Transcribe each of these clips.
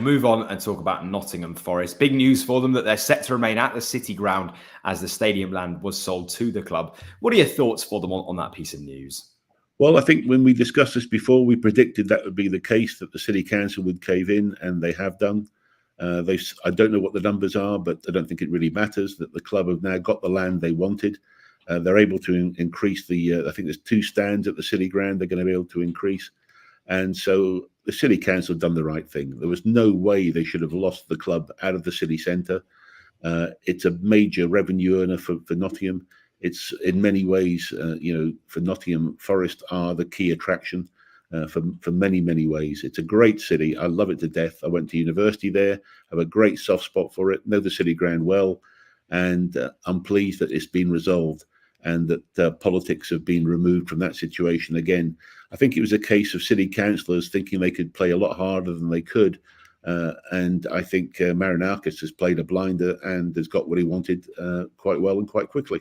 we'll move on and talk about Nottingham Forest. Big news for them that they're set to remain at the City Ground as the stadium land was sold to the club. What are your thoughts for them on that piece of news? Well, I think when we discussed this before, we predicted that would be the case, that the City Council would cave in, and they have done. I don't know what the numbers are, but I don't think it really matters, that the club have now got the land they wanted. They're able to increase I think there's 2 stands at the City Ground they're going to be able to increase. And so the City Council have done the right thing. There was no way they should have lost the club out of the city centre. It's a major revenue earner for Nottingham. It's in many ways, for Nottingham, Forest are the key attraction for many, many ways. It's a great city. I love it to death. I went to university there, have a great soft spot for it, know the City Ground well, and I'm pleased that it's been resolved and that politics have been removed from that situation. Again, I think it was a case of city councillors thinking they could play a lot harder than they could. And I think Marinakis has played a blinder and has got what he wanted quite well and quite quickly.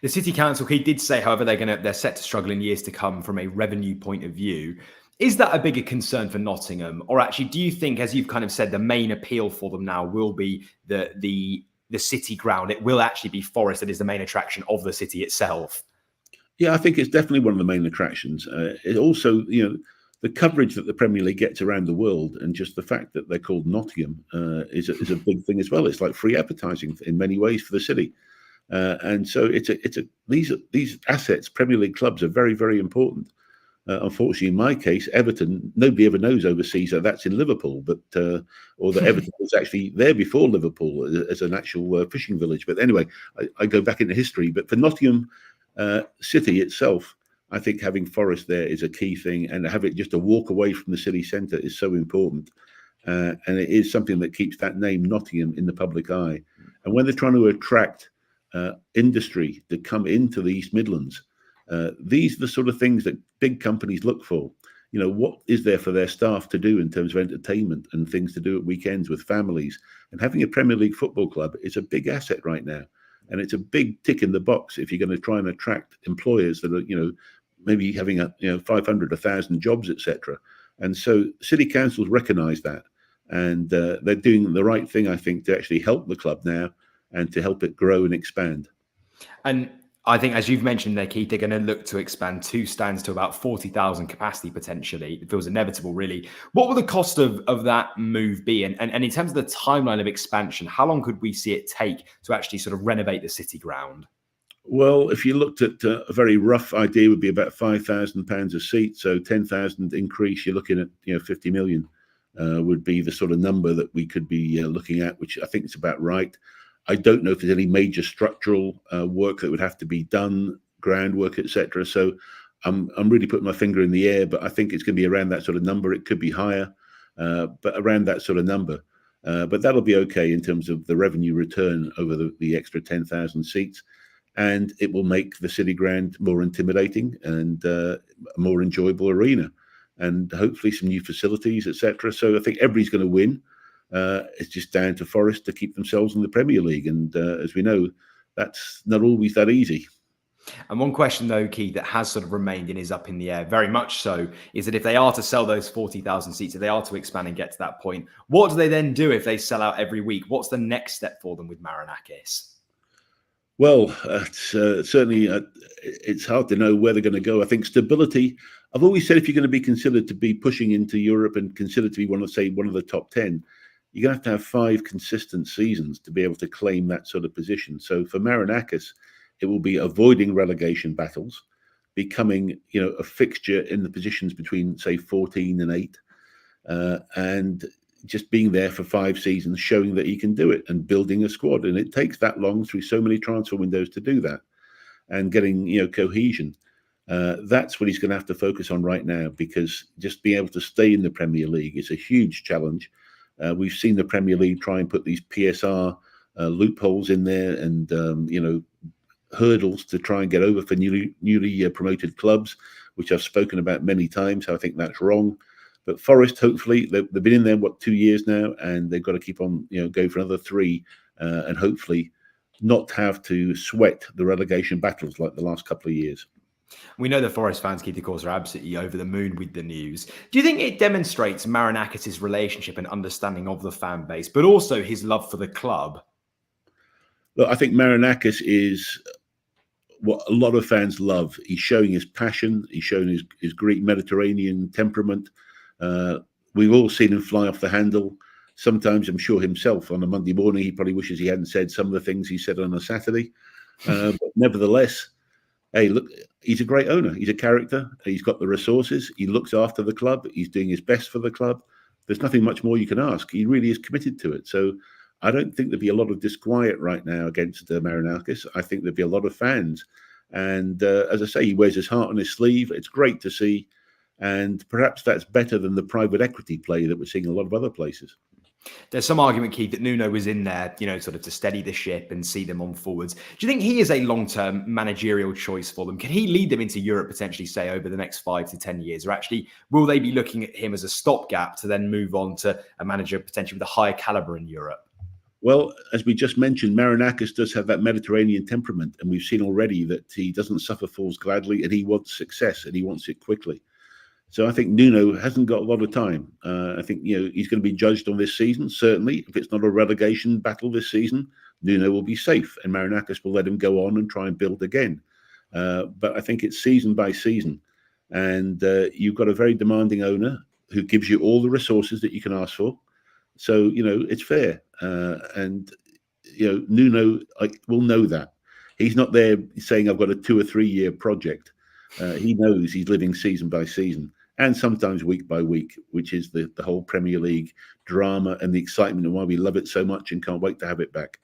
The City Council, he did say, however, they're set to struggle in years to come from a revenue point of view. Is that a bigger concern for Nottingham? Or actually, do you think, as you've kind of said, the main appeal for them now will be the City Ground? It will actually be Forest that is the main attraction of the city itself. Yeah, I think it's definitely one of the main attractions. It also, the coverage that the Premier League gets around the world, and just the fact that they're called Nottingham is a big thing as well. It's like free advertising in many ways for the city. And so these assets, Premier League clubs, are very, very important. Unfortunately, in my case, Everton, nobody ever knows overseas that that's in Liverpool, but or that Everton was actually there before Liverpool as an actual fishing village. But anyway, I go back into history. But for Nottingham City itself, I think having Forest there is a key thing, and have it just a walk away from the city centre is so important. And it is something that keeps that name Nottingham in the public eye. And when they're trying to attract industry to come into the East Midlands, these are the sort of things that big companies look for. What is there for their staff to do in terms of entertainment and things to do at weekends with families? And having a Premier League football club is a big asset right now. And it's a big tick in the box if you're going to try and attract employers that are, maybe having 500, 1,000 jobs, etc. And so city councils recognise that, and they're doing the right thing, I think, to actually help the club now and to help it grow and expand. And I think, as you've mentioned there, Keith, they're going to look to expand 2 stands to about 40,000 capacity potentially. It feels inevitable, really. What will the cost of that move be? And in terms of the timeline of expansion, how long could we see it take to actually sort of renovate the City Ground? Well, if you looked at a very rough idea, would be about £5,000 a seat. So 10,000 increase, you're looking at 50 million would be the sort of number that we could be looking at, which I think is about right. I don't know if there's any major structural work that would have to be done, groundwork, etc. So I'm really putting my finger in the air, but I think it's going to be around that sort of number. It could be higher, but around that sort of number. But that'll be okay in terms of the revenue return over the extra 10,000 seats. And it will make the City Ground more intimidating and a more enjoyable arena, and hopefully some new facilities, etc. So I think everybody's going to win. It's just down to Forest to keep themselves in the Premier League. And as we know, that's not always that easy. And one question, though, Keith, that has sort of remained and is up in the air, very much so, is that if they are to sell those 40,000 seats, if they are to expand and get to that point, what do they then do if they sell out every week? What's the next step for them with Marinakis? Well, certainly it's hard to know where they're going to go. I think stability, I've always said, if you're going to be considered to be pushing into Europe and considered to be one of the top 10, you're going to have 5 consistent seasons to be able to claim that sort of position. So for Marinakis, it will be avoiding relegation battles, becoming a fixture in the positions between, say, 14 and 8, and just being there for 5 seasons, showing that he can do it and building a squad. And it takes that long through so many transfer windows to do that, and getting cohesion. That's what he's going to have to focus on right now, because just being able to stay in the Premier League is a huge challenge. We've seen the Premier League try and put these PSR loopholes in there, and hurdles to try and get over for newly promoted clubs, which I've spoken about many times. I think that's wrong. But Forest, hopefully, they've been in there 2 years now, and they've got to keep on go for another 3, and hopefully not have to sweat the relegation battles like the last couple of years. We know the Forest fans, Keith, of course, are absolutely over the moon with the news. Do you think it demonstrates Marinakis' relationship and understanding of the fan base, but also his love for the club? Look, I think Marinakis is what a lot of fans love. He's showing his passion. He's showing his Greek Mediterranean temperament. We've all seen him fly off the handle. Sometimes, I'm sure himself, on a Monday morning, he probably wishes he hadn't said some of the things he said on a Saturday. But nevertheless, hey, look, he's a great owner. He's a character. He's got the resources. He looks after the club. He's doing his best for the club. There's nothing much more you can ask. He really is committed to it. So I don't think there'd be a lot of disquiet right now against Marinakis. I think there'd be a lot of fans. And as I say, he wears his heart on his sleeve. It's great to see. And perhaps that's better than the private equity play that we're seeing in a lot of other places. There's some argument, Keith, that Nuno was in there, sort of to steady the ship and see them on forwards. Do you think he is a long-term managerial choice for them? Can he lead them into Europe potentially, say, over the next 5 to 10 years? Or actually, will they be looking at him as a stopgap to then move on to a manager potentially with a higher caliber in Europe? Well, as we just mentioned, Marinakis does have that Mediterranean temperament, and we've seen already that he doesn't suffer fools gladly, and he wants success, and he wants it quickly. So I think Nuno hasn't got a lot of time. I think he's going to be judged on this season. Certainly, if it's not a relegation battle this season, Nuno will be safe, and Marinakis will let him go on and try and build again. But I think it's season by season, and you've got a very demanding owner who gives you all the resources that you can ask for. So it's fair, and Nuno will know that. He's not there saying I've got a 2 or 3 year project. He knows he's living season by season and sometimes week by week, which is the whole Premier League drama and the excitement and why we love it so much and can't wait to have it back.